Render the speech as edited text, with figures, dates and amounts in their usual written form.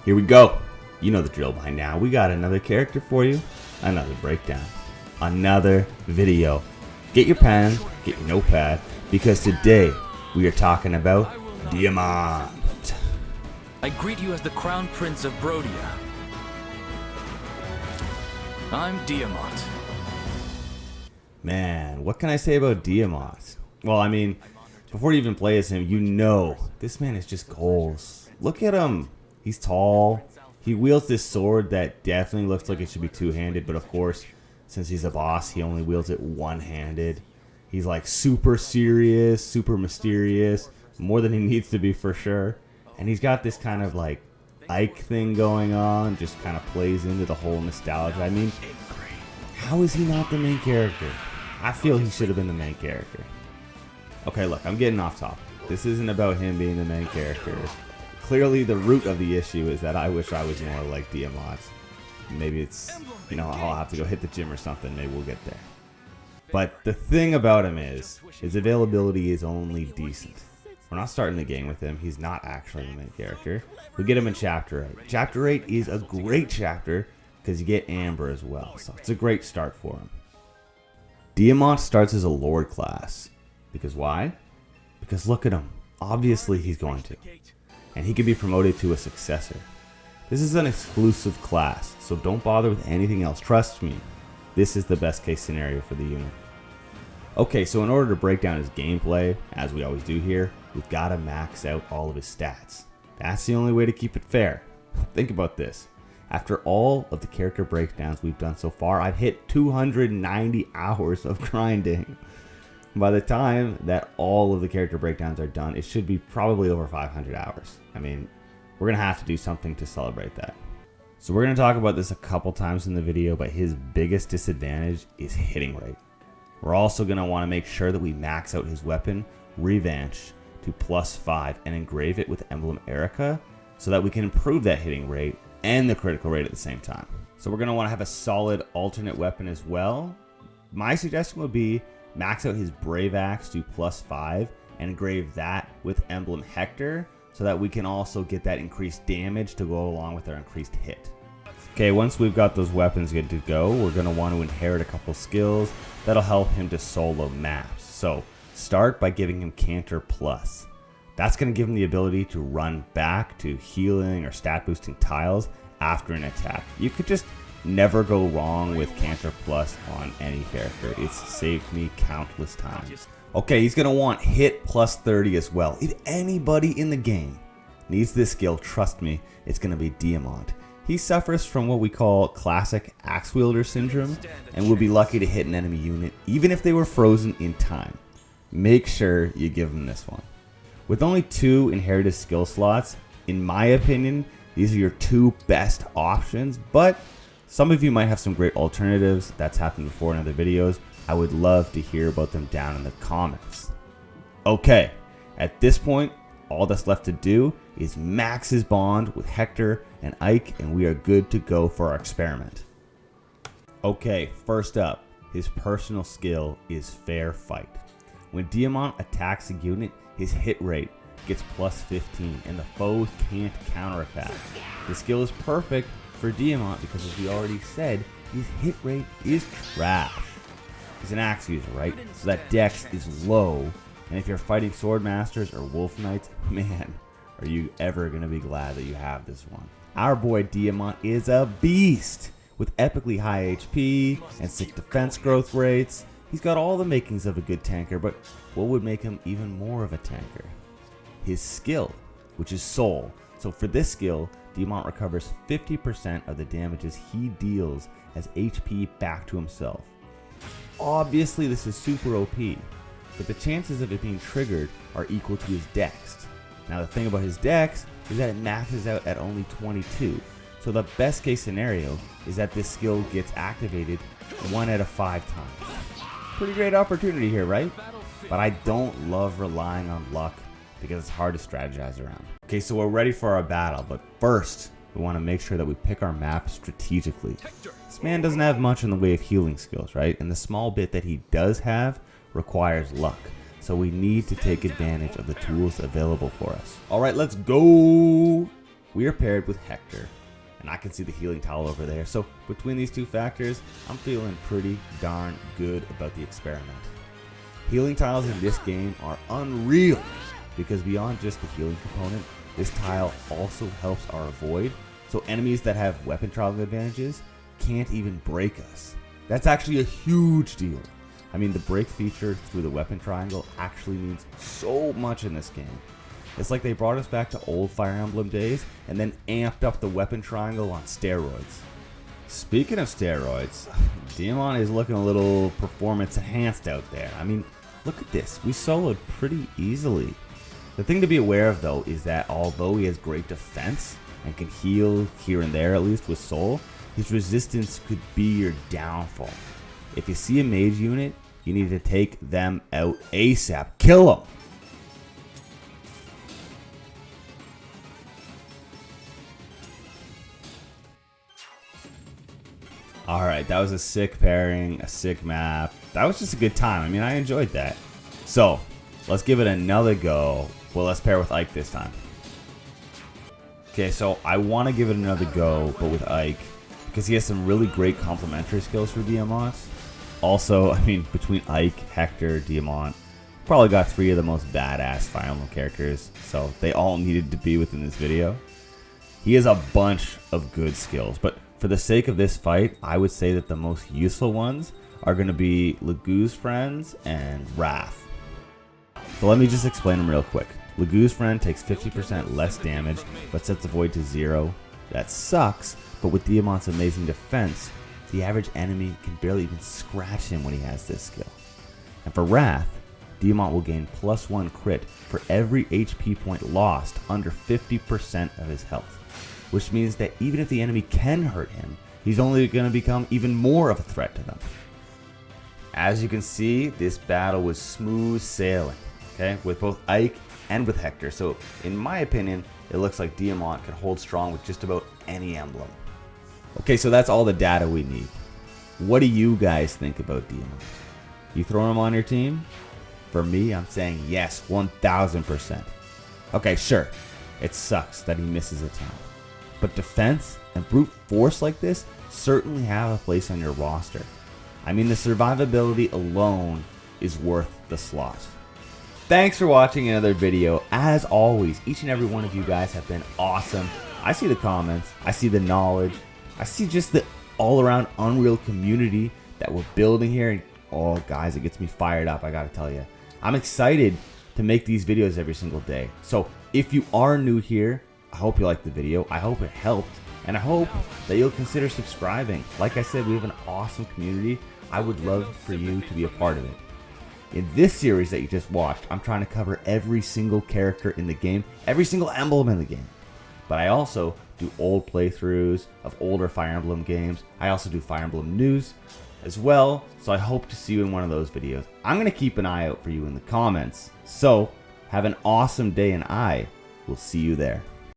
Here we go. You know the drill by now. We got another character for you, another breakdown, another video. Get your pen, get your notepad, because today we are talking about Diamant. I greet you as the Crown Prince of Brodia. I'm Diamant. Man, what can I say about Diamant? Well, I mean, before you even play as him, you know this man is just goals. Look at him. He's tall. He wields this sword that definitely looks like it should be two-handed, but of course, since he's a boss, he only wields it one-handed. He's like super serious, super mysterious, more than he needs to be for sure. And he's got this kind of like Ike thing going on, just kind of plays into the whole nostalgia. I mean, how is he not the main character? I feel he should have been the main character. Okay, look, I'm getting off topic. This isn't about him being the main character. Clearly, the root of the issue is that I wish I was more like Diamant. Maybe it's, you know, I'll have to go hit the gym or something. Maybe we'll get there. But the thing about him is, his availability is only decent. We're not starting the game with him. He's not actually the main character. We get him in Chapter 8. Chapter 8 is a great chapter because you get Amber as well. So it's a great start for him. Diamant starts as a Lord class. Because why? Because look at him. Obviously he's going to. And he could be promoted to a successor. This is an exclusive class, so don't bother with anything else. Trust me, this is the best case scenario for the unit. Okay, so in order to break down his gameplay, as we always do here, we've got to max out all of his stats. That's the only way to keep it fair. Think about this. After all of the character breakdowns we've done so far, I've hit 290 hours of grinding. By the time that all of the character breakdowns are done, it should be probably over 500 hours. I mean, we're going to have to do something to celebrate that. So we're going to talk about this a couple times in the video, but his biggest disadvantage is hitting rate. We're also going to want to make sure that we max out his weapon, Revanche, to +5 and engrave it with Emblem Erica so that we can improve that hitting rate and the critical rate at the same time. So we're going to want to have a solid alternate weapon as well. My suggestion would be max out his Brave Axe to +5 and engrave that with Emblem Hector so that we can also get that increased damage to go along with our increased hit. Okay, once we've got those weapons good to go, we're going to want to inherit a couple skills that'll help him to solo maps. So start by giving him Canter Plus. That's going to give him the ability to run back to healing or stat boosting tiles after an attack. You could just never go wrong with Canter Plus on any character. It's saved me countless times. Okay, he's going to want hit +30 as well. If anybody in the game needs this skill, trust me, it's going to be Diamant. He suffers from what we call classic axe wielder syndrome and will be lucky to hit an enemy unit even if they were frozen in time. Make sure you give him this one. With only 2 inherited skill slots, in my opinion, these are your 2 best options, but some of you might have some great alternatives. That's happened before in other videos. I would love to hear about them down in the comments. Okay, at this point, all that's left to do is max his bond with Hector and Ike, and we are good to go for our experiment. Okay, first up, his personal skill is Fair Fight. When Diamant attacks a unit, his hit rate gets +15, and the foes can't counterattack. The skill is perfect for Diamant because, as we already said, his hit rate is trash. He's an axe user, right? So that dex is low, and if you're fighting sword masters or wolf knights, man, are you ever going to be glad that you have this one. Our boy Diamant is a beast with epically high HP and sick defense growth rates. He's got all the makings of a good tanker, but what would make him even more of a tanker? His skill, which is Soul. So for this skill, Diamant recovers 50% of the damages he deals as HP back to himself. Obviously this is super OP, but the chances of it being triggered are equal to his dex. Now the thing about his dex is that it maxes out at only 22, so the best case scenario is that this skill gets activated 1 out of 5 times. Pretty great opportunity here, right? But I don't love relying on luck because it's hard to strategize around. Okay, so we're ready for our battle, but first we want to make sure that we pick our map strategically. This man doesn't have much in the way of healing skills, right? And the small bit that he does have requires luck. So we need to take advantage of the tools available for us. All right, let's go. we are paired with Hector, and I can see the healing towel over there. So between these two factors, I'm feeling pretty darn good about the experiment. Healing tiles in this game are unreal, because beyond just the healing component, this tile also helps our avoid, so enemies that have weapon triangle advantages can't even break us. That's actually a huge deal. I mean, the break feature through the weapon triangle actually means so much in this game. It's like they brought us back to old Fire Emblem days and then amped up the weapon triangle on steroids. Speaking of steroids, Diamant is looking a little performance enhanced out there. I mean, look at this. We soloed pretty easily. The thing to be aware of though is that although he has great defense and can heal here and there at least with soul, his resistance could be your downfall. If you see a mage unit, you need to take them out ASAP. Kill them! Alright, that was a sick pairing, a sick map. That was just a good time. I mean, I enjoyed that. So, let's give it another go. Well, let's pair with Ike this time. Okay, so I want to give it another go, but with Ike, because he has some really great complementary skills for Diamant. Also, I mean, between Ike, Hector, Diamant, probably got 3 of the most badass Fire Emblem characters, so they all needed to be within this video. He has a bunch of good skills, but for the sake of this fight, I would say that the most useful ones are going to be Legu's Friends and Wrath. So let me just explain them real quick. Legu's Friend takes 50% less damage, but sets Avoid to 0. That sucks, but with Diamant's amazing defense, the average enemy can barely even scratch him when he has this skill. And for Wrath, Diamant will gain +1 crit for every HP point lost under 50% of his health, which means that even if the enemy can hurt him, he's only going to become even more of a threat to them. As you can see, this battle was smooth sailing, okay, with both Ike and with Hector. So in my opinion, it looks like Diamant can hold strong with just about any emblem. Okay, so that's all the data we need. What do you guys think about Diamant? You throwing him on your team? For me, I'm saying yes, 1000%. Okay, sure, it sucks that he misses a ton, but defense and brute force like this certainly have a place on your roster. I mean, the survivability alone is worth the slot. Thanks for watching another video. As always, each and every one of you guys have been awesome. I see the comments, I see the knowledge, I see just the all-around Unreal community that we're building here. And oh guys, it gets me fired up, I gotta tell you. I'm excited to make these videos every single day. So if you are new here, I hope you liked the video, I hope it helped, and I hope that you'll consider subscribing. Like I said, we have an awesome community. I would love for you to be a part of it. In this series that you just watched, I'm trying to cover every single character in the game, every single emblem in the game. But I also do old playthroughs of older Fire Emblem games. I also do Fire Emblem news as well, so I hope to see you in one of those videos. I'm going to keep an eye out for you in the comments. So, have an awesome day, and I will see you there.